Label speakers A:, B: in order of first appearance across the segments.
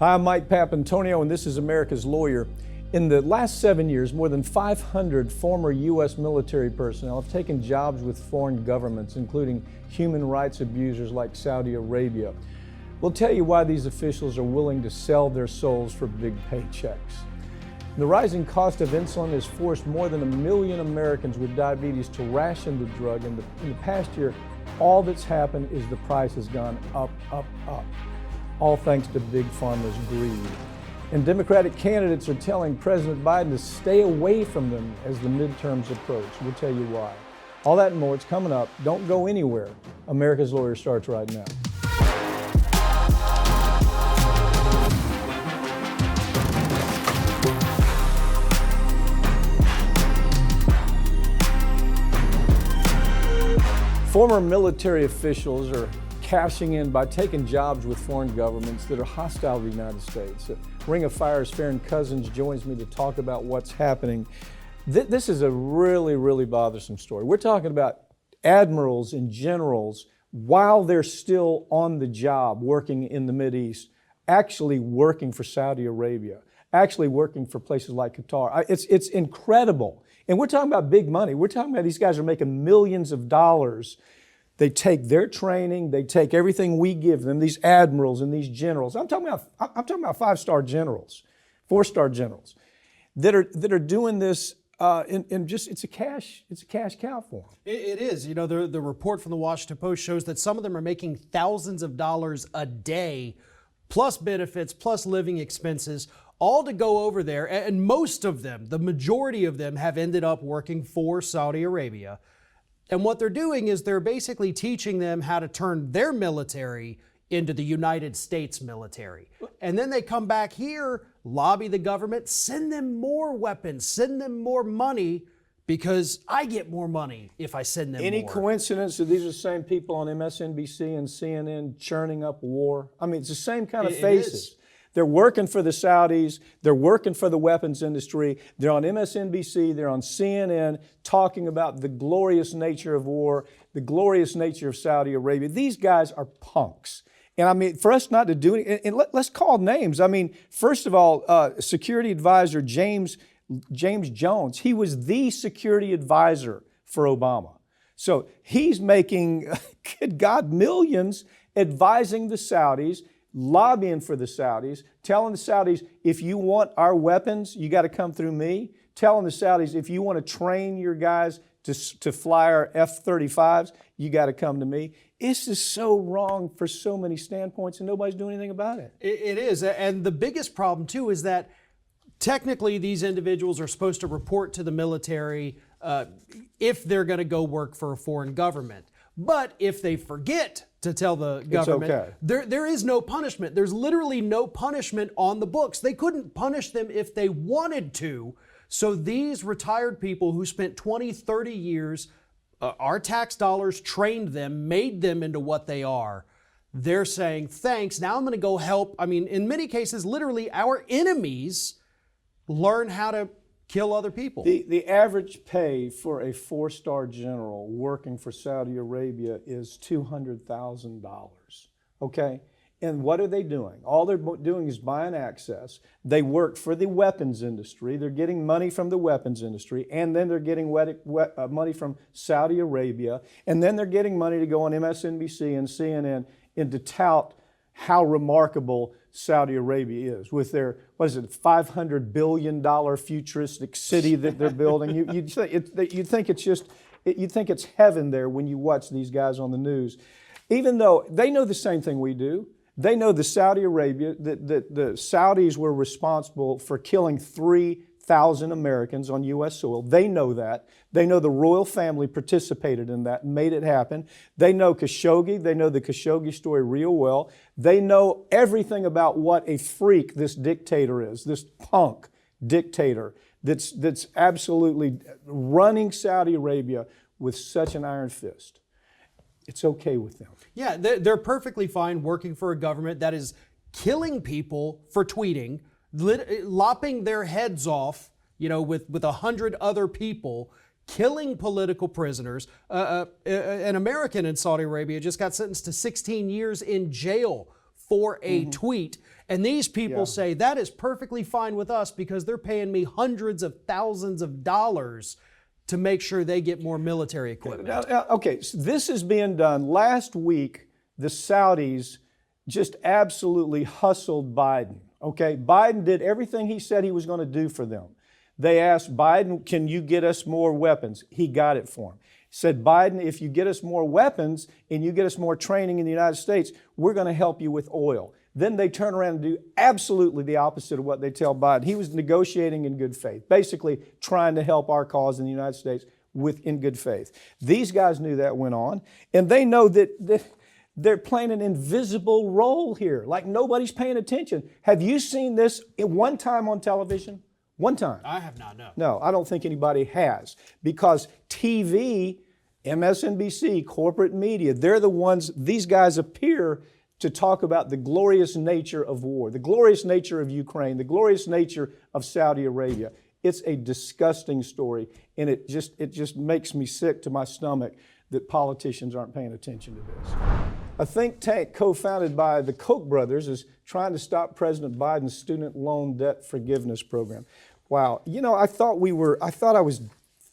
A: Hi, I'm Mike Papantonio, and this is America's Lawyer. In the last 7 years, more than 500 former U.S. military personnel have taken jobs with foreign governments, including human rights abusers like Saudi Arabia. We'll tell you why these officials are willing to sell their souls for big paychecks. The rising cost of insulin has forced more than 1 million Americans with diabetes to ration the drug. In the past year, all that's happened is the price has gone up, up, up. All thanks to Big Pharma's greed. And Democratic candidates are telling President Biden to stay away from them as the midterms approach. We'll tell you why. All that and more, it's coming up. Don't go anywhere. America's Lawyer starts right now. Former military officials are cashing in by taking jobs with foreign governments that are hostile to the United States. Ring of Fire's Farron Cousins joins me to talk about what's happening. This is a really, really bothersome story. We're talking about admirals and generals, while they're still on the job working in the Mideast, actually working for Saudi Arabia, actually working for places like Qatar. It's incredible. And we're talking about big money. We're talking about these guys are making millions of dollars. They take their training, they take everything we give them, these admirals and these generals. I'm talking about five-star generals, four-star generals that are doing this in just it's a cash cow for them.
B: It is. You know, the report from the Washington Post shows that some of them are making thousands of dollars a day, plus benefits, plus living expenses, all to go over there. And most of them, the majority of them, have ended up working for Saudi Arabia. And what they're doing is they're basically teaching them how to turn their military into the United States military. And then they come back here, lobby the government, send them more weapons, send them more money, because I get more money if I send them more.
A: Any coincidence that these are the same people on MSNBC and CNN churning up war? I mean, it's the same kind of faces. They're working for the Saudis. They're working for the weapons industry. They're on MSNBC. They're on CNN talking about the glorious nature of war, the glorious nature of Saudi Arabia. These guys are punks. And I mean, for us not to do it, and let's call names. I mean, first of all, security advisor James Jones, he was the security advisor for Obama. So he's making, good God, millions advising the Saudis, lobbying for the Saudis, telling the Saudis, if you want our weapons, you got to come through me. Telling the Saudis, if you want to train your guys to fly our F-35s, you got to come to me. This is so wrong for so many standpoints, and nobody's doing anything about it.
B: It is. And the biggest problem, too, is that technically these individuals are supposed to report to the military if they're going to go work for a foreign government. But if they forget to tell the government,
A: okay.
B: there is no punishment. There's literally no punishment on the books. They couldn't punish them if they wanted to. So these retired people who spent 20, 30 years, our tax dollars trained them, made them into what they are. They're saying, thanks, now I'm going to go help. I mean, in many cases, literally our enemies learn how to kill other people.
A: The average pay for a four-star general working for Saudi Arabia is $200,000, okay? And what are they doing? All they're doing is buying access. They work for the weapons industry. They're getting money from the weapons industry, and then they're getting money from Saudi Arabia, and then they're getting money to go on MSNBC and CNN and to tout how remarkable Saudi Arabia is with their, $500 billion futuristic city that they're building. You think it's heaven there when you watch these guys on the news. Even though they know the same thing we do. They know the Saudi Arabia, that the Saudis were responsible for killing 3,000 Americans on U.S. soil. They know that. They know the royal family participated in that and made it happen. They know Khashoggi. They know the Khashoggi story real well. They know everything about what a freak this dictator is, this punk dictator that's absolutely running Saudi Arabia with such an iron fist. It's okay with them.
B: Yeah, they're perfectly fine working for a government that is killing people for tweeting, lopping their heads off, with 100 other people, killing political prisoners. An American in Saudi Arabia just got sentenced to 16 years in jail for a tweet. And these people say that is perfectly fine with us because they're paying me hundreds of thousands of dollars to make sure they get more military equipment.
A: Okay, so this is being done. Last week, the Saudis just absolutely hustled Biden. Okay, Biden did everything he said he was going to do for them. They asked Biden, can you get us more weapons? He got it for him. He said, Biden, if you get us more weapons and you get us more training in the United States, we're going to help you with oil. Then they turn around and do absolutely the opposite of what they tell Biden. He was negotiating in good faith, basically trying to help our cause in the United States in good faith. These guys knew that went on, and they know that they're playing an invisible role here, like nobody's paying attention. Have you seen this one time on television? One time.
B: I have not, no.
A: No, I don't think anybody has, because TV, MSNBC, corporate media, they're the ones, these guys appear to talk about the glorious nature of war, the glorious nature of Ukraine, the glorious nature of Saudi Arabia. It's a disgusting story, and it just makes me sick to my stomach that politicians aren't paying attention to this. A think tank co-founded by the Koch brothers is trying to stop President Biden's student loan debt forgiveness program. Wow, you know, I thought I was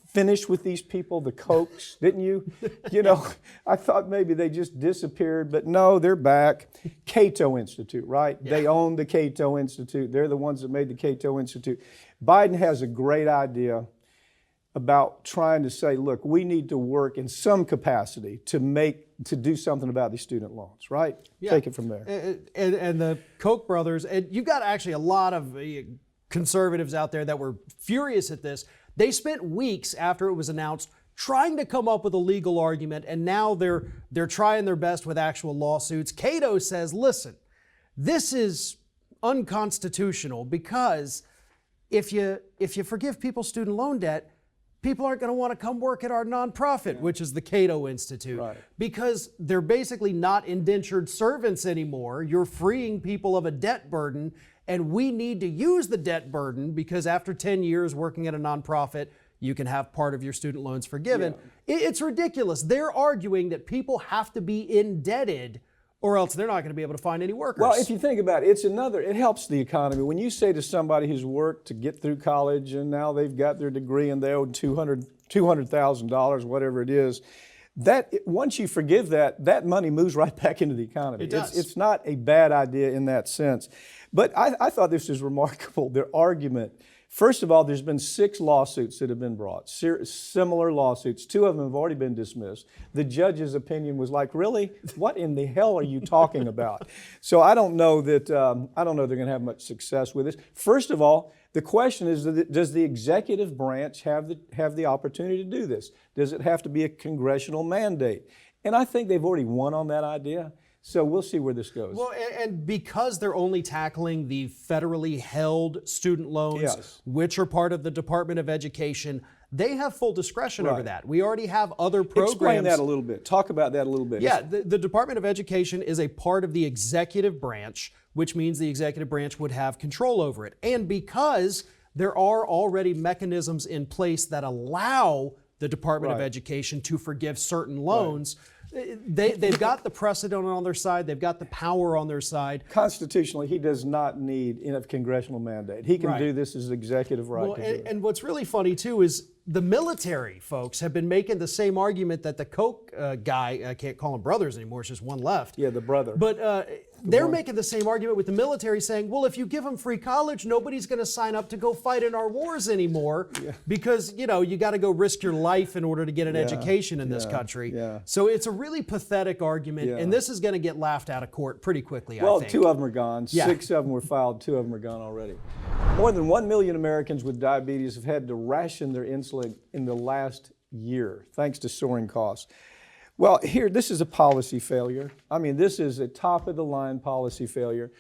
A: finished with these people, the Kochs, didn't you? You know, I thought maybe they just disappeared, but no, they're back. Cato Institute, right? Yeah. They own the Cato Institute. They're the ones that made the Cato Institute. Biden has a great idea about trying to say, look, we need to work in some capacity to do something about these student loans, right? Yeah. Take it from there.
B: And the Koch brothers, and you've got actually a lot of conservatives out there that were furious at this. They spent weeks after it was announced trying to come up with a legal argument, and now they're trying their best with actual lawsuits. Cato says, listen, this is unconstitutional because if you forgive people student loan debt, people aren't going to want to come work at our nonprofit, which is the Cato Institute, right, because they're basically not indentured servants anymore. You're freeing people of a debt burden, and we need to use the debt burden because after 10 years working at a nonprofit, you can have part of your student loans forgiven. Yeah. It's ridiculous. They're arguing that people have to be indebted or else they're not going to be able to find any workers.
A: Well, if you think about it, it helps the economy. When you say to somebody who's worked to get through college and now they've got their degree and they owe $200,000, whatever it is, that once you forgive that money moves right back into the economy.
B: It does.
A: It's not a bad idea in that sense. But I thought this was remarkable, their argument. First of all, there's been 6 lawsuits that have been brought, similar lawsuits. 2 of them have already been dismissed. The judge's opinion was like, really? What in the hell are you talking about? So I don't know that they're going to have much success with this. First of all, the question is, does the executive branch have the opportunity to do this? Does it have to be a congressional mandate? And I think they've already won on that idea. So we'll see where this goes.
B: Well, and because they're only tackling the federally held student loans, yes, which are part of the Department of Education, they have full discretion over that. We already have other programs.
A: Explain that a little bit. Talk about that a little bit.
B: Yeah, the Department of Education is a part of the executive branch, which means the executive branch would have control over it. And because there are already mechanisms in place that allow the Department of Education to forgive certain loans, they've got the precedent on their side. They've got the power on their side.
A: Constitutionally, he does not need a congressional mandate. He can do this as executive right to do it.
B: And what's really funny, too, is the military folks have been making the same argument that the Koch guy, I can't call him brothers anymore, it's just one left.
A: Yeah, the brother.
B: But they're making the same argument with the military saying, well, if you give them free college, nobody's going to sign up to go fight in our wars anymore because, you got to go risk your life in order to get an education in this country. Yeah. So it's a really pathetic argument, and this is going to get laughed out of court pretty quickly, I think.
A: Well, 2 of them are gone. 6 of them were filed. 2 of them are gone already. More than 1 million Americans with diabetes have had to ration their insulin in the last year, thanks to soaring costs. Well, this is a policy failure. I mean, this is a top-of-the-line policy failure.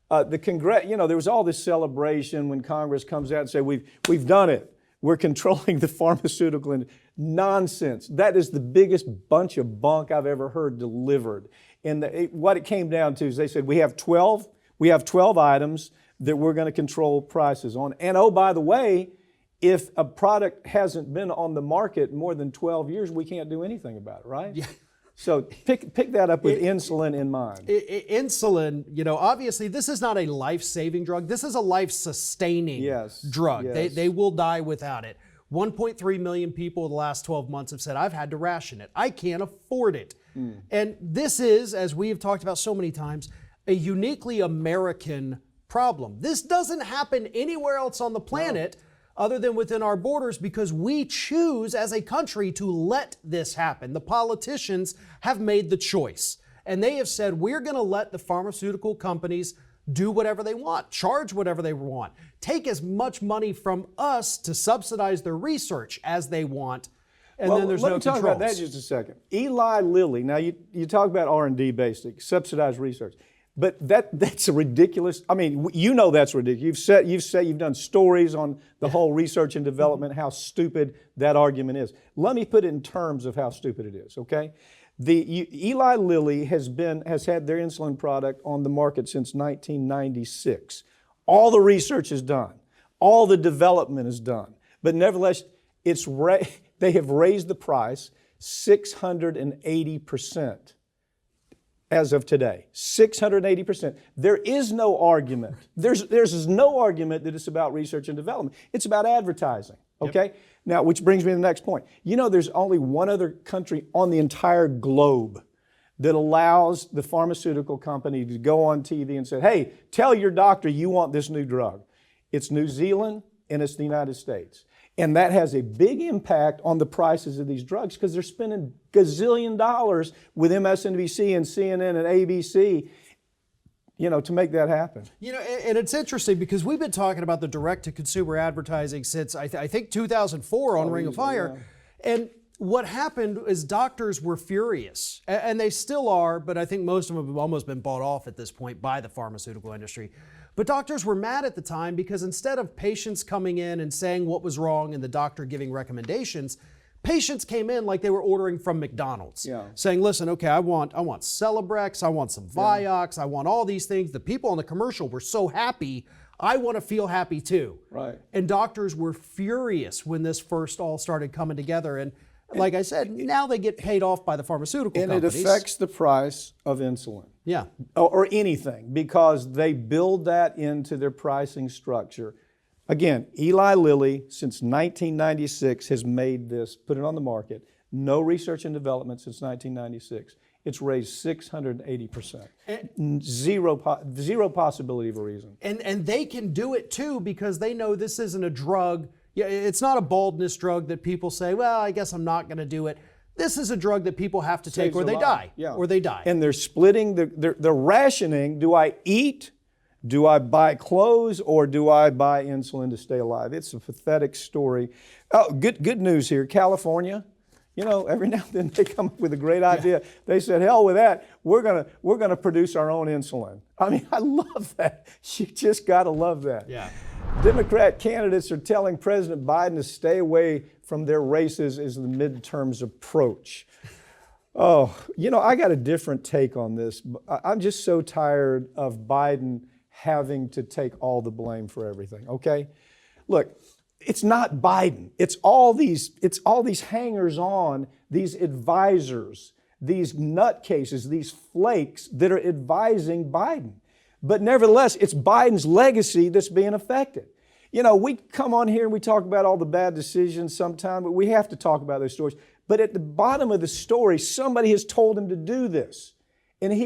A: There was all this celebration when Congress comes out and say, we've done it. We're controlling the pharmaceutical industry. Nonsense. That is the biggest bunch of bunk I've ever heard delivered. And what it came down to is they said, we have 12 items that we're going to control prices on. And oh, by the way, if a product hasn't been on the market more than 12 years, we can't do anything about it, right? Yeah. So pick that up with insulin in mind.
B: Insulin, obviously this is not a life-saving drug. This is a life-sustaining drug.
A: Yes.
B: They will die without it. 1.3 million people in the last 12 months have said, I've had to ration it. I can't afford it. And this is, as we have talked about so many times, a uniquely American problem. This doesn't happen anywhere else on the planet other than within our borders because we choose as a country to let this happen. The politicians have made the choice. And they have said, we're going to let the pharmaceutical companies do whatever they want, charge whatever they want, take as much money from us to subsidize their research as they want, and then there's no controls.
A: Let me talk about that just a second. Eli Lilly, now you talk about R&D basic, subsidized research, but that's a ridiculous, I mean, that's ridiculous. You've done stories on the whole research and development, how stupid that argument is. Let me put it in terms of how stupid it is, okay? Eli Lilly has had their insulin product on the market since 1996. All the research is done. All the development is done. But nevertheless, they have raised the price 680% as of today. 680%. There is no argument. There's no argument that it's about research and development. It's about advertising, okay? Yep. Now, which brings me to the next point. There's only one other country on the entire globe that allows the pharmaceutical company to go on TV and say, hey, tell your doctor you want this new drug. It's New Zealand and it's the United States. And that has a big impact on the prices of these drugs because they're spending gazillion dollars with MSNBC and CNN and ABC to make that happen.
B: And it's interesting because we've been talking about the direct-to-consumer advertising since, I think, 2004 on Ring of Fire. Yeah. And what happened is doctors were furious, and they still are, but I think most of them have almost been bought off at this point by the pharmaceutical industry. But doctors were mad at the time because instead of patients coming in and saying what was wrong and the doctor giving recommendations, patients came in like they were ordering from McDonald's, saying, listen, okay, I want Celebrex, I want some Vioxx, I want all these things. The people on the commercial were so happy, I want to feel happy too.
A: Right.
B: And doctors were furious when this first all started coming together. And like I said, now they get paid off by the pharmaceutical companies.
A: And it affects the price of insulin.
B: Yeah.
A: Or anything, because they build that into their pricing structure. Again, Eli Lilly, since 1996, has made this, put it on the market. No research and development since 1996. It's raised 680%. Zero possibility of a reason.
B: And they can do it too because they know this isn't a drug. Yeah, it's not a baldness drug that people say, well, I guess I'm not going to do it. This is a drug that people have to take or they die.
A: Yeah.
B: Or they die.
A: And they're splitting, they're rationing. Do I eat? Do I buy clothes or do I buy insulin to stay alive? It's a pathetic story. Oh, good news here. California, every now and then they come up with a great idea. They said, hell with that. We're gonna produce our own insulin. I mean, I love that. You just gotta love that.
B: Yeah.
A: Democrat candidates are telling President Biden to stay away from their races as the midterms approach. Oh, I got a different take on this. I'm just so tired of Biden having to take all the blame for everything, okay? Look, it's not Biden. It's all these hangers-on, these advisors, these nutcases, these flakes that are advising Biden. But nevertheless, it's Biden's legacy that's being affected. We come on here and we talk about all the bad decisions sometime, but we have to talk about those stories. But at the bottom of the story, somebody has told him to do this. And he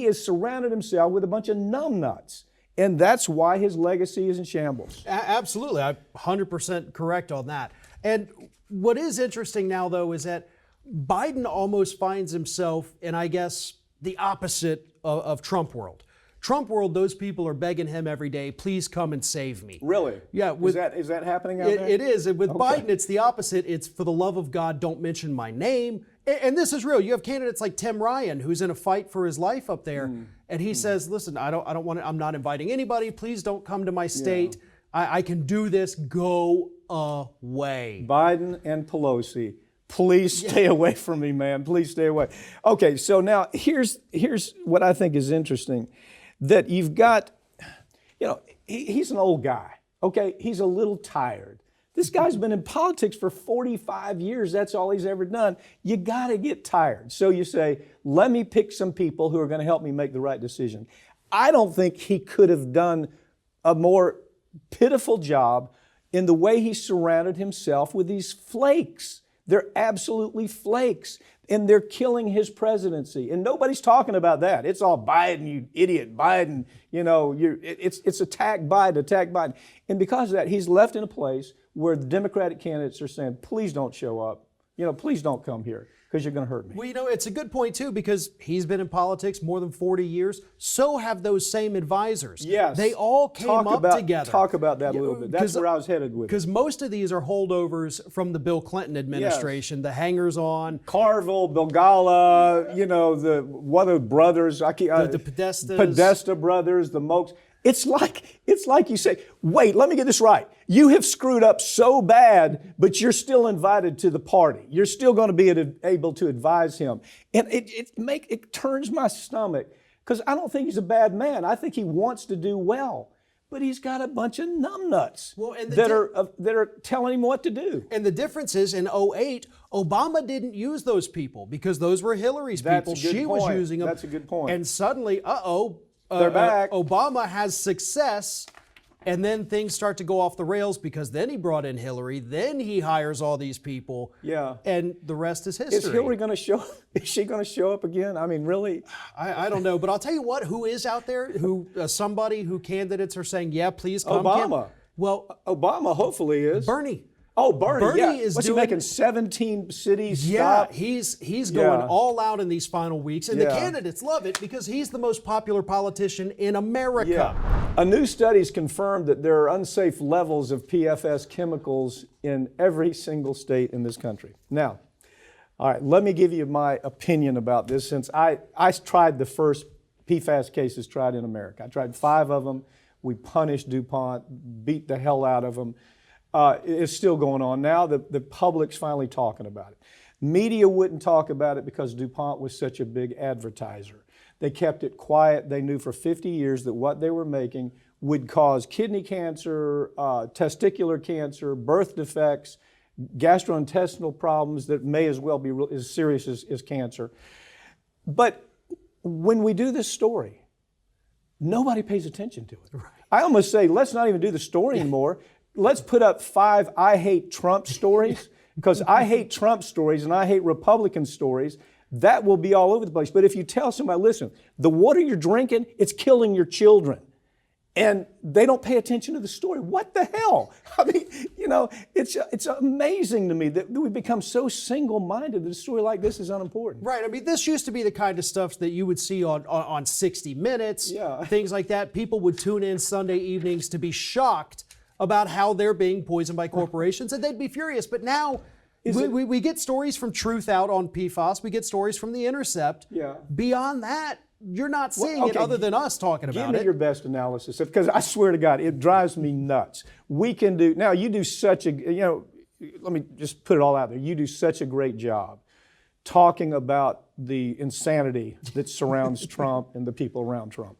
A: has surrounded himself with a bunch of numbnuts. And that's why his legacy is in shambles.
B: Absolutely. I'm 100% correct on that. And what is interesting now, though, is that Biden almost finds himself in, I guess, the opposite of Trump world. Trump world, those people are begging him every day, please come and save me.
A: Really?
B: Yeah.
A: Is that happening out there?
B: It is. And with Biden, it's the opposite. It's for the love of God, don't mention my name. And this is real. You have candidates like Tim Ryan, who's in a fight for his life up there. And he says, listen, I don't want to, I'm not inviting anybody. Please don't come to my state. Yeah. I can do this. Go away.
A: Biden and Pelosi, please stay away from me, man. Please stay away. Okay, so now here's what I think is interesting. That you've got, he's an old guy, okay? He's a little tired. This guy's been in politics for 45 years. That's all he's ever done. You got to get tired. So you say, let me pick some people who are going to help me make the right decision. I don't think he could have done a more pitiful job in the way he surrounded himself with these flakes. They're absolutely flakes. And they're killing his presidency. And nobody's talking about that. It's all Biden, you idiot, Biden. You know, it's attack Biden. And because of that, he's left in a place where the Democratic candidates are saying, please don't show up. You know, please don't come here because you're going to hurt me.
B: Well, you know, it's a good point, too, because he's been in politics more than 40 years. So have those same advisors.
A: Yes.
B: They all came up together.
A: Talk about that a little bit. That's where I was headed with it.
B: Because most of these are holdovers from the Bill Clinton administration, the hangers-on.
A: Carville, Bilgala, you know, the brothers.
B: The Podestas.
A: Podesta brothers, the Mokes. It's like you say, wait, let me get this right. You have screwed up so bad, but you're still invited to the party. You're still going to be able to advise him. And it turns my stomach because I don't think he's a bad man. I think he wants to do well. But he's got a bunch of numbnuts that are telling him what to do.
B: And the difference is in 2008, Obama didn't use those people because those were Hillary's people. She was using them.
A: That's a good point.
B: And suddenly,
A: they're back.
B: Obama has success, and then things start to go off the rails because then he brought in Hillary, then he hires all these people, and the rest is history.
A: Is Hillary going to show? Is she going to show up again? I mean, really?
B: I don't know, but I'll tell you what. Who is out there? Who somebody who candidates are saying, yeah, please come.
A: Obama.
B: Well,
A: Obama hopefully is.
B: Bernie.
A: Oh, Bernie
B: is
A: What's he making 17 cities
B: stop?
A: stop?
B: He's going all out in these final weeks, and the candidates love it because he's the most popular politician in America.
A: Yeah. A new study's confirmed that there are unsafe levels of PFS chemicals in every single state in this country. Now, all right, let me give you my opinion about this since I tried the first PFAS cases tried in America. I tried 5 of them. We punished DuPont, beat the hell out of them. It's still going on now. The public's finally talking about it. Media wouldn't talk about it because DuPont was such a big advertiser. They kept it quiet. They knew for 50 years that what they were making would cause kidney cancer, testicular cancer, birth defects, gastrointestinal problems that may as well be as serious as cancer. But when we do this story, nobody pays attention to it. Right. I almost say, let's not even do the story anymore. Let's put up 5 I hate Trump stories, because I hate Trump stories and I hate Republican stories. That will be all over the place. But if you tell somebody, listen, the water you're drinking, it's killing your children. And they don't pay attention to the story. What the hell? I mean, you know, it's amazing to me that we become so single-minded that a story like this is unimportant.
B: Right. I mean, this used to be the kind of stuff that you would see on 60 Minutes, things like that. People would tune in Sunday evenings to be shocked about how they're being poisoned by corporations, and they'd be furious. But now we get stories from Truth Out on PFAS. We get stories from The Intercept.
A: Yeah.
B: Beyond that, you're not seeing it other than us talking about it.
A: Give me your best analysis, because I swear to God, it drives me nuts. We can do, now you do such a, you know, let me just put it all out there. You do such a great job talking about the insanity that surrounds Trump and the people around Trump.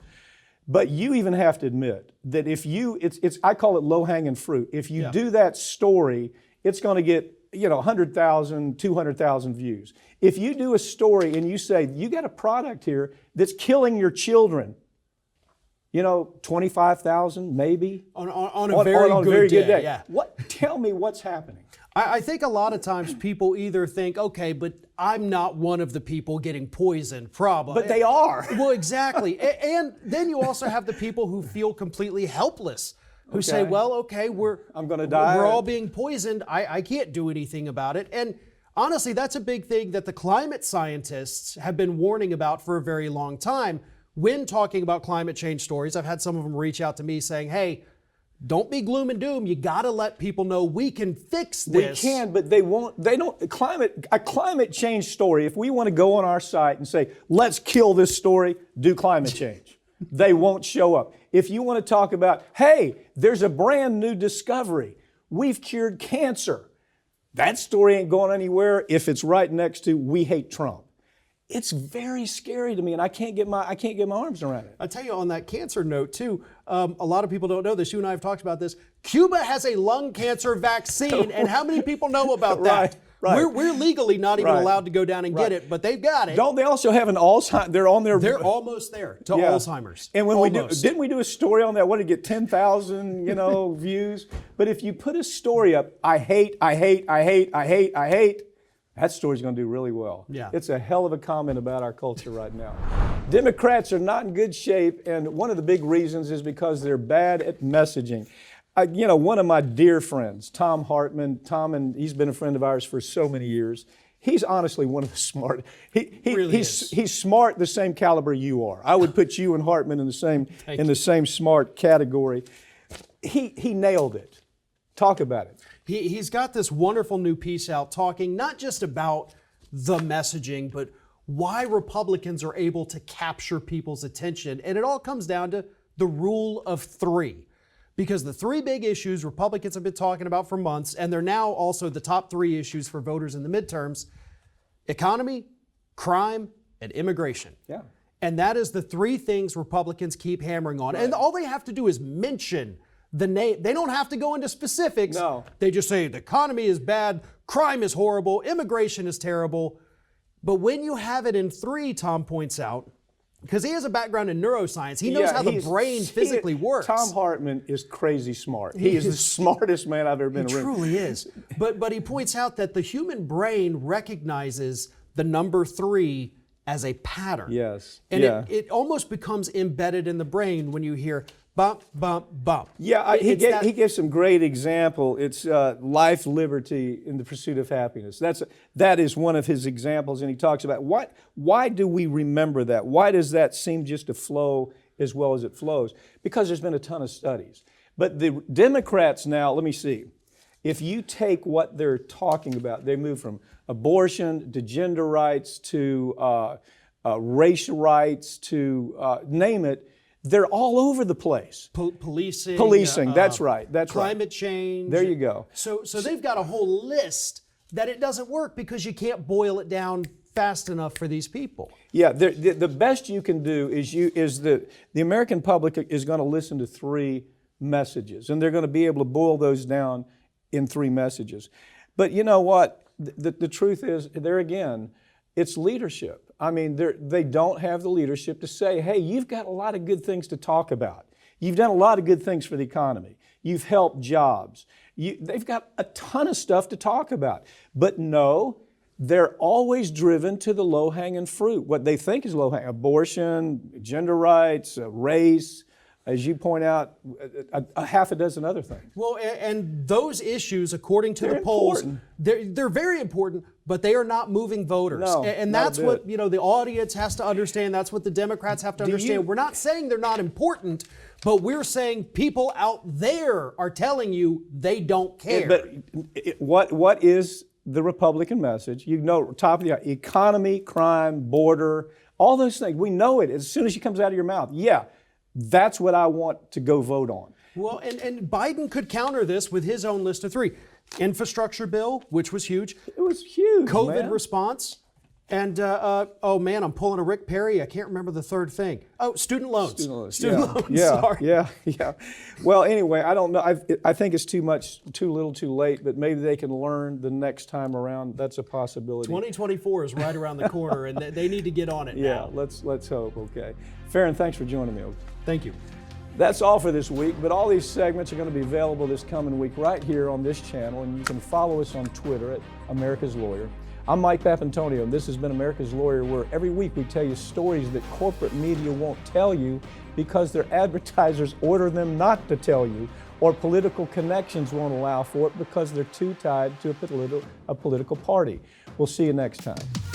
A: But you even have to admit that if you, I call it low-hanging fruit. If you do that story, it's going to get, 100,000, 200,000 views. If you do a story and you say, you got a product here that's killing your children, 25,000 maybe?
B: On a very good day. Yeah.
A: Tell me what's happening.
B: I think a lot of times people either think, okay, but I'm not one of the people getting poisoned, probably.
A: But they are.
B: Well, exactly. And then you also have the people who feel completely helpless, who say, well, okay,
A: I'm going to die.
B: We're all being poisoned. I can't do anything about it. And honestly, that's a big thing that the climate scientists have been warning about for a very long time. When talking about climate change stories, I've had some of them reach out to me saying, hey, don't be gloom and doom. You got to let people know we can fix this.
A: We can, but they won't. They don't. A climate change story, if we want to go on our site and say, let's kill this story, do climate change. They won't show up. If you want to talk about, hey, there's a brand new discovery. We've cured cancer. That story ain't going anywhere if it's right next to we hate Trump. It's very scary to me, and I can't get my arms around it.
B: I tell you, on that cancer note too, a lot of people don't know this. You and I have talked about this. Cuba has a lung cancer vaccine, and how many people know about that?
A: Right.
B: We're legally not even
A: Right.
B: allowed to go down and get it, but they've got it.
A: Don't they also have an Alzheimer's? They're on their.
B: They're almost there to
A: Yeah.
B: Alzheimer's.
A: And when
B: Almost.
A: didn't we do a story on that? What did it get 10,000, views? But if you put a story up, I hate, that story's going to do really well.
B: Yeah.
A: It's a hell of a comment about our culture right now. Democrats are not in good shape, and one of the big reasons is because they're bad at messaging. One of my dear friends, Tom Hartman, and he's been a friend of ours for so many years. He's honestly one of the smart. He's smart, the same caliber you are. I would put you and Hartman in the same smart category. He nailed it. Talk about it.
B: He's got this wonderful new piece out talking not just about the messaging, but why Republicans are able to capture people's attention. And it all comes down to the rule of three. Because the three big issues Republicans have been talking about for months, and they're now also the top three issues for voters in the midterms: economy, crime, and immigration.
A: Yeah.
B: And that is the three things Republicans keep hammering on.
A: Right.
B: And all they have to do is mention the name. They don't have to go into specifics.
A: No.
B: They just say the economy is bad, crime is horrible, immigration is terrible. But when you have it in three, Tom points out, because he has a background in neuroscience, he knows how the brain physically works.
A: Tom Hartman is crazy smart. He is the smartest man I've ever been around.
B: He truly is. But he points out that the human brain recognizes the number three as a pattern.
A: Yes.
B: And
A: yeah.
B: it almost becomes embedded in the brain when you hear bump, bump, bump.
A: Yeah, he gives some great example. It's life, liberty, in the pursuit of happiness. That is one of his examples, and he talks about why do we remember that? Why does that seem just to flow as well as it flows? Because there's been a ton of studies. But the Democrats now, let me see, if you take what they're talking about, they move from abortion to gender rights to race rights to name it. They're all over the place.
B: Policing.
A: That's right.
B: Climate change.
A: There you go.
B: So they've got a whole list that it doesn't work because you can't boil it down fast enough for these people.
A: Yeah, the best you can do is the American public is going to listen to three messages, and they're going to be able to boil those down in three messages. But you know what? The truth is, there again, it's leadership. I mean, they don't have the leadership to say, hey, you've got a lot of good things to talk about. You've done a lot of good things for the economy. You've helped jobs. They've got a ton of stuff to talk about. But no, they're always driven to the low-hanging fruit, what they think is low-hanging: abortion, gender rights, race, as you point out, a half a dozen other things.
B: Well, and those issues, according to
A: They're
B: the polls,
A: important.
B: they're very important, but they are not moving voters.
A: No,
B: and
A: not a
B: that's
A: bit.
B: what the audience has to understand. That's what the Democrats have to understand. We're not saying they're not important, but we're saying people out there are telling you they don't care.
A: But what is the Republican message? Top of the economy, crime, border, all those things. We know it as soon as it comes out of your mouth. Yeah. That's what I want to go vote on.
B: Well, and Biden could counter this with his own list of three. Infrastructure bill, which was huge.
A: It was huge,
B: COVID
A: man.
B: response. And, oh man, I'm pulling a Rick Perry. I can't remember the third thing. Oh, student loans. Student loans,
A: Yeah,
B: sorry.
A: yeah. Well, anyway, I don't know. I think it's too little too late, but maybe they can learn the next time around. That's a possibility.
B: 2024 is right around the corner, and they need to get on it now.
A: Yeah, let's hope, okay. Farron, thanks for joining me.
B: Thank you.
A: That's all for this week, but all these segments are going to be available this coming week right here on this channel, and you can follow us on Twitter at America's Lawyer. I'm Mike Papantonio, and this has been America's Lawyer, where every week we tell you stories that corporate media won't tell you because their advertisers order them not to tell you, or political connections won't allow for it because they're too tied to a political party. We'll see you next time.